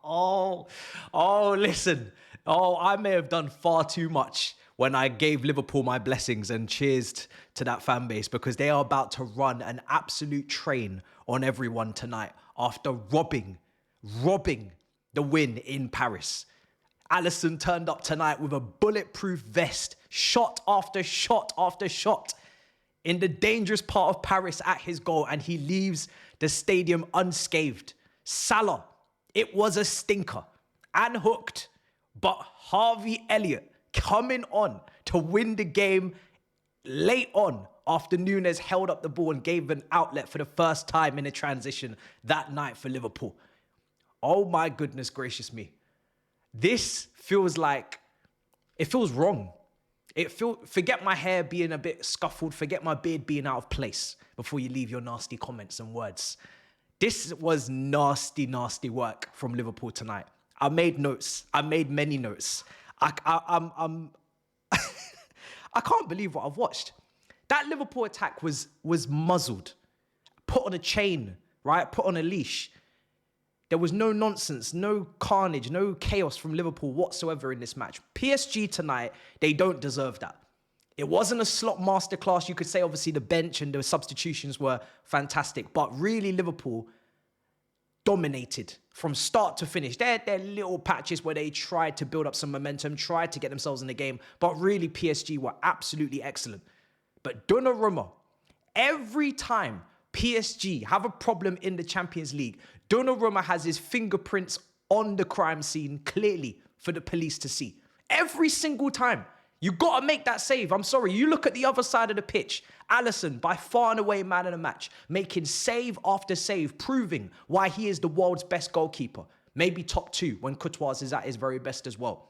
Listen. Oh, I may have done far too much when I gave Liverpool my blessings and cheers to that fan base, because they are about to run an absolute train on everyone tonight after robbing the win in Paris. Allison turned up tonight with a bulletproof vest, shot after shot after shot in the dangerous part of Paris at his goal, and he leaves the stadium unscathed. Salah, it was a stinker and hooked, but Harvey Elliott coming on to win the game late on after Núñez held up the ball and gave an outlet for the first time in a transition that night for Liverpool. Oh my goodness gracious me. This feels like, it feels wrong. Forget my hair being a bit scuffled, forget my beard being out of place before you leave your nasty comments and words. This was nasty, nasty work from Liverpool tonight. I made notes. I made many notes. I can't believe what I've watched. That Liverpool attack was muzzled, put on a chain, right? Put on a leash. There was no nonsense, no carnage, no chaos from Liverpool whatsoever in this match. PSG tonight, they don't deserve that. It wasn't a slot masterclass. You could say obviously the bench and the substitutions were fantastic, but really Liverpool dominated from start to finish. There are little patches where they tried to build up some momentum, tried to get themselves in the game, but really PSG were absolutely excellent. But Donnarumma, every time PSG have a problem in the Champions League, Donnarumma has his fingerprints on the crime scene clearly for the police to see. Every single time. You got to make that save. I'm sorry. You look at the other side of the pitch. Allison, by far and away man of the match, making save after save, proving why he is the world's best goalkeeper. Maybe top two when Courtois is at his very best as well.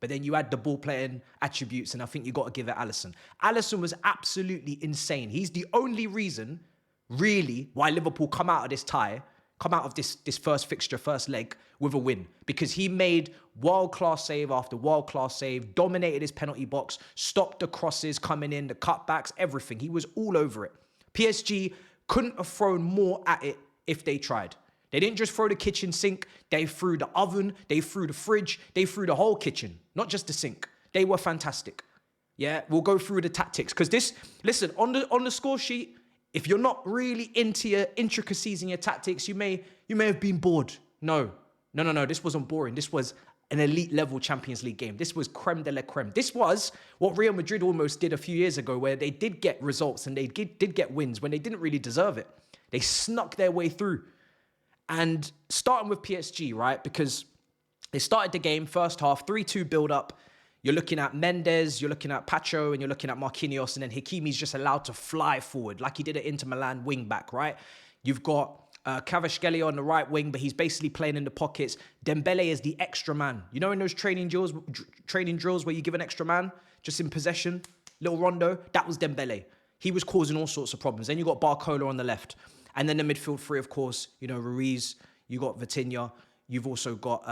But then you add the ball playing attributes, and I think you got to give it Allison. Allison was absolutely insane. He's the only reason, really, why Liverpool come out of this tie, come out of this first fixture, first leg, with a win. Because he made world-class save after world-class save, dominated his penalty box, stopped the crosses coming in, the cutbacks, everything. He was all over it. PSG couldn't have thrown more at it if they tried. They didn't just throw the kitchen sink, they threw the oven, they threw the fridge, they threw the whole kitchen, not just the sink. They were fantastic. Yeah, we'll go through the tactics. Because this, listen, on the score sheet, if you're not really into your intricacies and your tactics, you may have been bored. No, this wasn't boring. This was an elite level Champions League game. This was creme de la creme. This was what Real Madrid almost did a few years ago, where they did get results and they did get wins when they didn't really deserve it. They snuck their way through. And starting with PSG, right? Because they started the game, first half, 3-2 build-up. You're looking at Mendes, you're looking at Pacho, and you're looking at Marquinhos, and then Hakimi's just allowed to fly forward like he did at Inter Milan wing-back, right? You've got Kvaratskhelia on the right wing, but he's basically playing in the pockets. Dembele is the extra man. You know in those training drills where you give an extra man just in possession, little rondo? That was Dembele. He was causing all sorts of problems. Then you got Barcola on the left. And then the midfield three, of course, you know, Ruiz, you got Vitinha, you've also got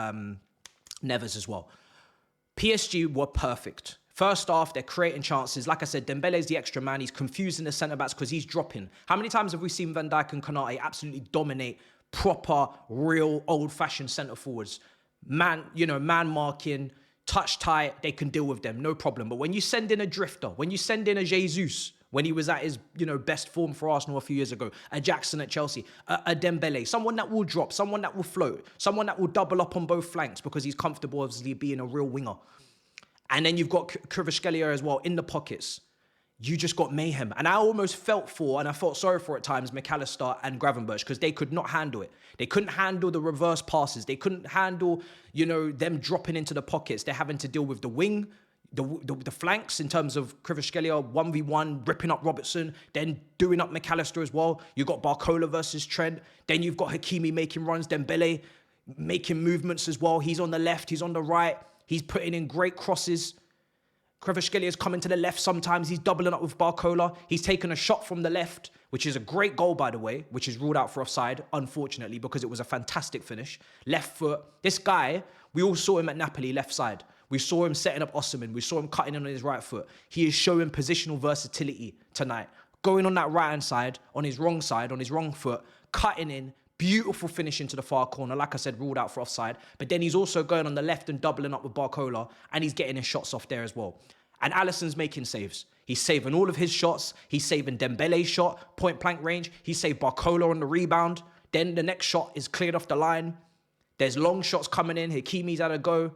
Neves as well. PSG were perfect. First half, they're creating chances. Like I said, Dembele is the extra man. He's confusing the centre-backs because he's dropping. How many times have we seen Van Dijk and Konate absolutely dominate proper, real, old-fashioned centre-forwards? Man marking, touch tight, they can deal with them, no problem. But when you send in a drifter, when you send in a Jesus, when he was at his, best form for Arsenal a few years ago, a Jackson at Chelsea, a Dembele, someone that will drop, someone that will float, someone that will double up on both flanks because he's comfortable, obviously, being a real winger. And then you've got Kvaratskhelia as well in the pockets. You just got mayhem. And I almost felt sorry for at times, McAllister and Gravenberch, because they could not handle it. They couldn't handle the reverse passes. They couldn't handle, them dropping into the pockets. They're having to deal with the wing, the flanks in terms of Kvaratskhelia 1v1, ripping up Robertson, then doing up McAllister as well. You've got Barcola versus Trent. Then you've got Hakimi making runs, Dembele making movements as well. He's on the left, he's on the right. He's putting in great crosses. Kvaratskhelia is coming to the left sometimes. He's doubling up with Barcola. He's taken a shot from the left, which is a great goal, by the way, which is ruled out for offside, unfortunately, because it was a fantastic finish. Left foot. This guy, we all saw him at Napoli, left side. We saw him setting up Osimhen. We saw him cutting in on his right foot. He is showing positional versatility tonight. Going on that right-hand side, on his wrong foot, cutting in, Beautiful finish into the far corner. Like I said, ruled out for offside. But then he's also going on the left and doubling up with Barcola, and he's getting his shots off there as well. And Allison's making saves. He's saving all of his shots. He's saving Dembele's shot, point blank range. He saved Barcola on the rebound. Then the next shot is cleared off the line. There's long shots coming in. Hakimi's had a go.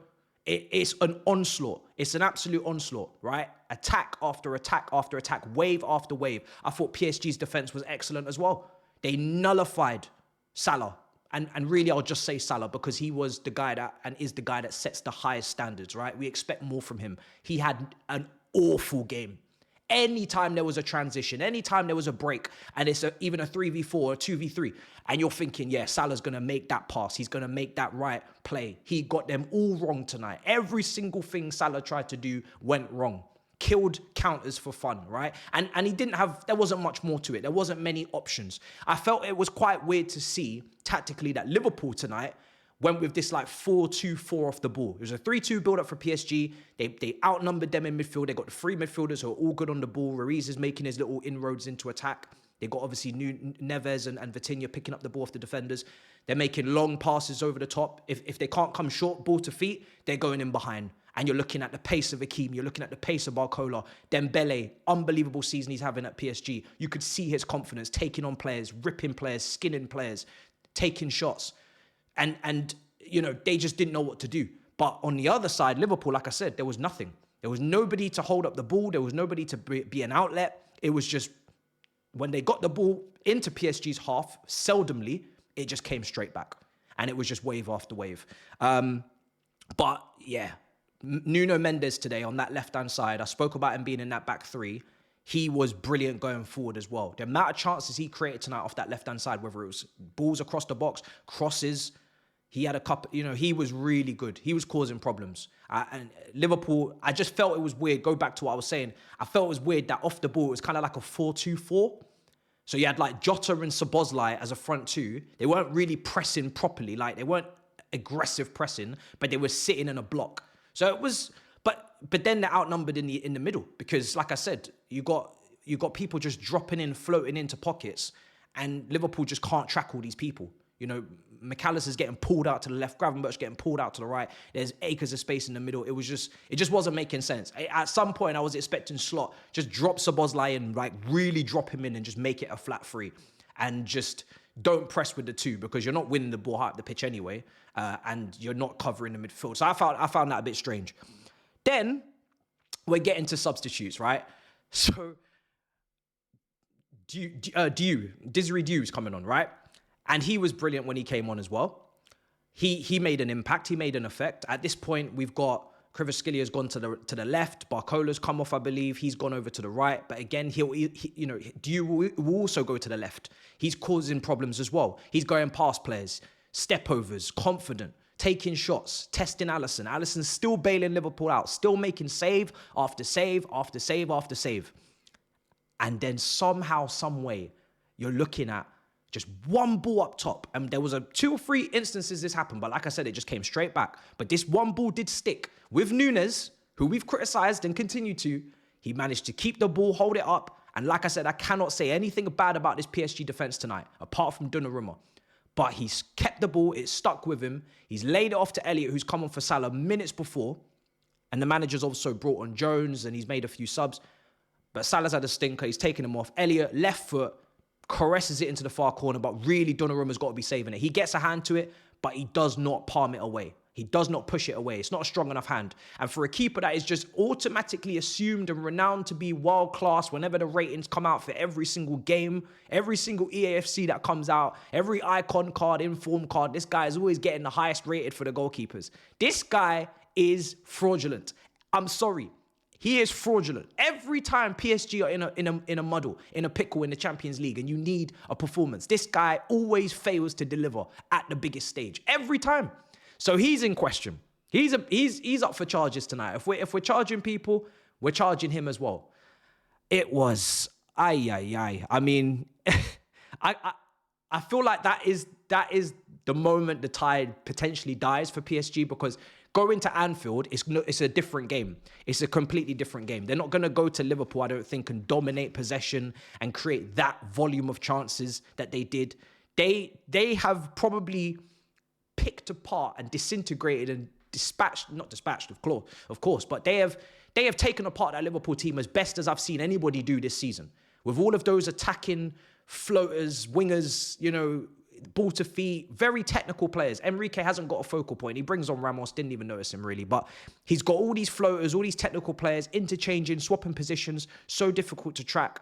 It's an onslaught. It's an absolute onslaught, right? Attack after attack after attack, wave after wave. I thought PSG's defense was excellent as well. They nullified Salah. And really, I'll just say Salah because he was the guy that, and is the guy that sets the highest standards, right? We expect more from him. He had an awful game. Anytime there was a transition, anytime there was a break, and it's even a 3v4 or a 2v3, and you're thinking, yeah, Salah's going to make that pass. He's going to make that right play. He got them all wrong tonight. Every single thing Salah tried to do went wrong. Killed counters for fun, right? And he didn't have, there wasn't much more to it. There wasn't many options. I felt it was quite weird to see tactically that Liverpool tonight went with this like 4-2-4 off the ball. It was a 3-2 build-up for PSG. They outnumbered them in midfield. They got the three midfielders who are all good on the ball. Ruiz is making his little inroads into attack. They got obviously Neves and Vitinha picking up the ball off the defenders. They're making long passes over the top. If they can't come short, ball to feet, they're going in behind. And you're looking at the pace of Hakimi. You're looking at the pace of Barcola. Dembele, unbelievable season he's having at PSG. You could see his confidence, taking on players, ripping players, skinning players, taking shots. And you know, they just didn't know what to do. But on the other side, Liverpool, like I said, there was nothing. There was nobody to hold up the ball. There was nobody to be an outlet. It was just, when they got the ball into PSG's half, seldomly, it just came straight back. And it was just wave after wave. But yeah, Nuno Mendes today on that left-hand side, I spoke about him being in that back three. He was brilliant going forward as well. The amount of chances he created tonight off that left-hand side, whether it was balls across the box, crosses, he had a couple, you know, he was really good. He was causing problems. And Liverpool, I just felt it was weird. Go back to what I was saying. I felt it was weird that off the ball, it was kind of like a 4-2-4. So you had like Jota and Szoboszlai as a front two. They weren't really pressing properly. Like they weren't aggressive pressing, but they were sitting in a block. So it was, but then they're outnumbered in the middle because, like I said, you got people just dropping in, floating into pockets, and Liverpool just can't track all these people. You know, McAllister's getting pulled out to the left, Gravenberch's getting pulled out to the right. There's acres of space in the middle. It just wasn't making sense. At some point, I was expecting Slot just drop Szoboszlai in, like really drop him in and just make it a flat three, and just don't press with the two because you're not winning the ball high up the pitch anyway, and you're not covering the midfield. So I found that a bit strange. Then we're getting to substitutes, right? So Desiree Dew's coming on, right? And he was brilliant when he came on as well. He made an impact. He made an effect. At this point, we've got Kvaratskhelia gone to the left. Barcola's come off, I believe. He's gone over to the right. But again, Dew will also go to the left. He's causing problems as well. He's going past players, stepovers, confident, taking shots, testing Allison. Allison's still bailing Liverpool out, still making save after save after save after save. And then somehow, some way, you're looking at just one ball up top. And there was 2 or 3 instances this happened. But like I said, it just came straight back. But this one ball did stick with Nunes, who we've criticised and continue to. He managed to keep the ball, hold it up. And like I said, I cannot say anything bad about this PSG defence tonight, apart from Donnarumma. But he's kept the ball. It stuck with him. He's laid it off to Elliott, who's come on for Salah minutes before. And the manager's also brought on Jones and he's made a few subs. But Salah's had a stinker. He's taken him off. Elliott, left foot, caresses it into the far corner, but really Donnarumma's got to be saving it. He gets a hand to it, but he does not palm it away. He does not push it away. It's not a strong enough hand. And for a keeper that is just automatically assumed and renowned to be world class whenever the ratings come out for every single game, every single EAFC that comes out, every icon card, inform card, this guy is always getting the highest rated for the goalkeepers. This guy is fraudulent. I'm sorry. He is fraudulent. Every time PSG are in a muddle, in a pickle in the Champions League, and you need a performance, this guy always fails to deliver at the biggest stage. Every time. So he's in question. He's up for charges tonight. If we're charging people, we're charging him as well. It was I mean, I feel like that is the moment the tide potentially dies for PSG, because going to Anfield, it's a different game. It's a completely different game. They're not going to go to Liverpool, I don't think, and dominate possession and create that volume of chances that they did. They have probably picked apart and disintegrated and not dispatched, of course, but they have taken apart that Liverpool team as best as I've seen anybody do this season. With all of those attacking floaters, wingers, you know, ball to feet, very technical players. Enrique hasn't got a focal point. He brings on Ramos, didn't even notice him really, but he's got all these floaters, all these technical players, interchanging, swapping positions, so difficult to track.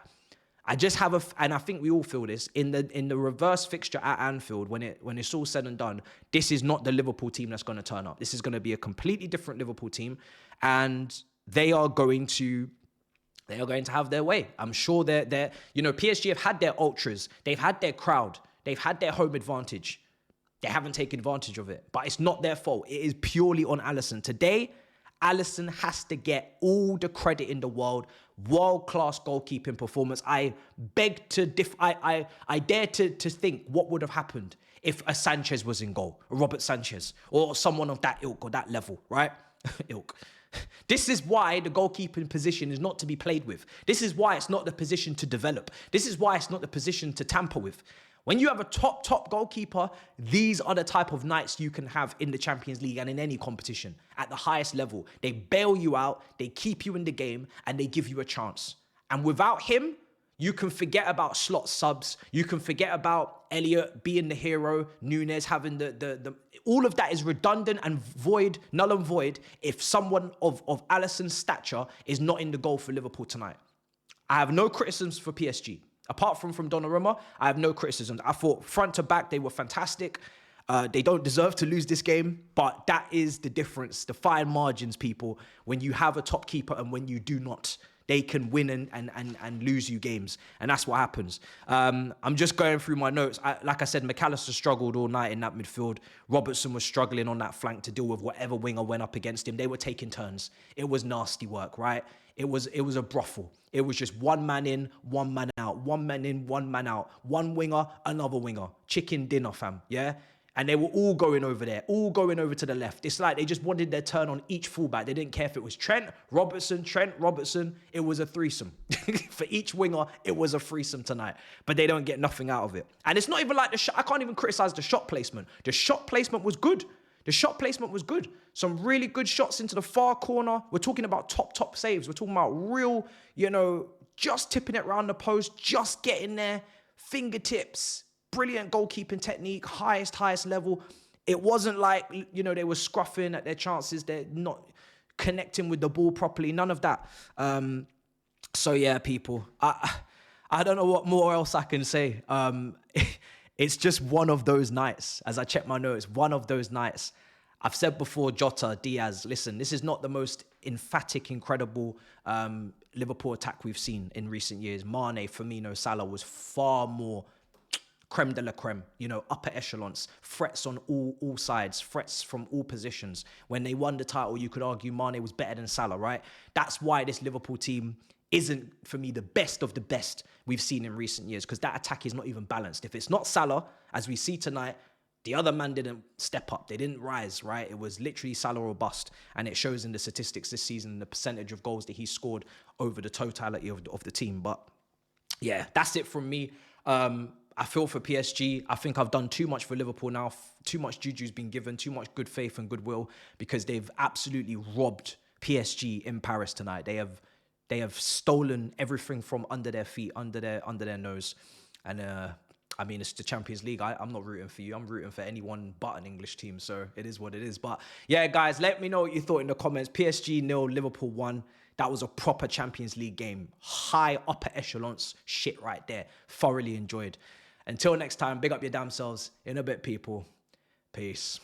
I just have and I think we all feel this, in the reverse fixture at Anfield, when it's all said and done, this is not the Liverpool team that's going to turn up. This is going to be a completely different Liverpool team, and they are going to have their way. I'm sure they're you know, PSG have had their ultras, they've had their crowd, they've had their home advantage. They haven't taken advantage of it, but it's not their fault. It is purely on Allison. Today, Allison has to get all the credit in the world. World-class goalkeeping performance. I beg to I dare to think what would have happened if a Sanchez was in goal, a Robert Sanchez, or someone of that ilk or that level, right? Ilk. This is why the goalkeeping position is not to be played with. This is why it's not the position to develop. This is why it's not the position to tamper with. When you have a top goalkeeper, these are the type of nights you can have in the Champions League and in any competition at the highest level. They bail you out, they keep you in the game, and they give you a chance. And without him, you can forget about slot subs. You can forget about Elliot being the hero, Nunes having the all of that is redundant and void, null and void, if someone of Alisson's stature is not in the goal for Liverpool tonight. I have no criticisms for PSG. Apart from Donnarumma, I have no criticisms. I thought front to back, they were fantastic. They don't deserve to lose this game, but that is the difference, the fine margins, people. When you have a top keeper and when you do not, they can win and lose you games. And that's what happens. I'm just going through my notes. Like I said, McAllister struggled all night in that midfield. Robertson was struggling on that flank to deal with whatever winger went up against him. They were taking turns. It was nasty work, right? It was a brothel. It was just one man in, one man out, one man in, one man out, one winger, another winger. Chicken dinner, fam, yeah? And they were all going over there, all going over to the left. It's like they just wanted their turn on each fullback. They didn't care if it was Trent, Robertson. It was a threesome. For each winger, it was a threesome tonight. But they don't get nothing out of it. And it's not even like I can't even criticize the shot placement. The shot placement was good. Some really good shots into the far corner. We're talking about top saves. We're talking about real, you know, just tipping it around the post, just getting there, fingertips, brilliant goalkeeping technique, highest level. It wasn't like, you know, they were scruffing at their chances. They're not connecting with the ball properly. None of that. So yeah, people, I don't know what more else I can say. It's just one of those nights. As I check my notes, one of those nights. I've said before, Jota, Diaz, listen, this is not the most emphatic, incredible Liverpool attack we've seen in recent years. Mane, Firmino, Salah was far more creme de la creme, you know, upper echelons, threats on all sides, threats from all positions. When they won the title, you could argue Mane was better than Salah, right? That's why this Liverpool team isn't, for me, the best of the best we've seen in recent years, because that attack is not even balanced. If it's not Salah, as we see tonight, the other man didn't step up. They didn't rise, right? It was literally Salah or bust. And it shows in the statistics this season, the percentage of goals that he scored over the totality of the team. But yeah, that's it from me. I feel for PSG. I think I've done too much for Liverpool now. Too much juju's been given, too much good faith and goodwill, because they've absolutely robbed PSG in Paris tonight. They have stolen everything from under their feet, under their nose. And I mean, it's the Champions League. I'm not rooting for you. I'm rooting for anyone but an English team. So it is what it is. But yeah, guys, let me know what you thought in the comments. PSG 0, Liverpool 1. That was a proper Champions League game. High upper echelons shit right there. Thoroughly enjoyed. Until next time, big up your damn selves. In a bit, people. Peace.